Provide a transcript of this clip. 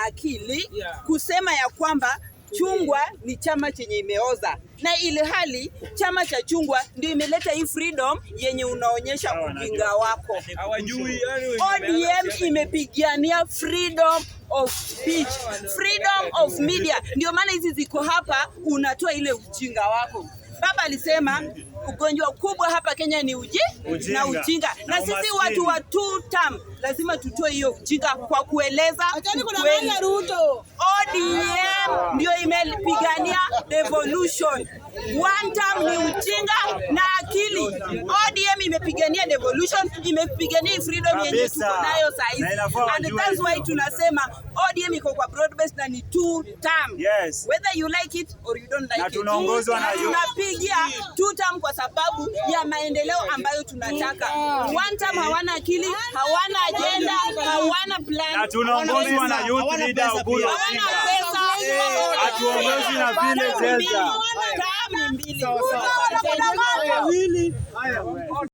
akili kusema ya kwamba chungwa ni chama chenye imeoza, na ile hali chama cha chungwa ndio imeleta hii freedom yenye unaonyesha ujinga wako. ODM imepigania freedom of speech, freedom of media. Ndio maana hizi ziko hapa, unatoa ile ujinga wako. Baba alisema ugonjwa kubwa hapa Kenya ni na ujinga. Na sisi watu wa 2 term lazima tutoe hiyo ujinga kwa kueleza ukweli. ODM ndio imepigania devolution. 1 term ni ujinga na akili. ODM imepigania devolution, imepigania freedom yenye tuko nayo saizi. And that's why tunasema ODM iko kwa broad base na ni 2 term. Yes. Whether you like it or you don't like it. Tunaongozwa na tunapigia 2 term kwa sababu ya maendeleo ambayo tunataka. 1 term hawana akili, hawana agenda, hawana plan. Na tunaongozwa na youth leader Oburu. Hawana pesa. Atuongozi na vile Delta. Kama mbili.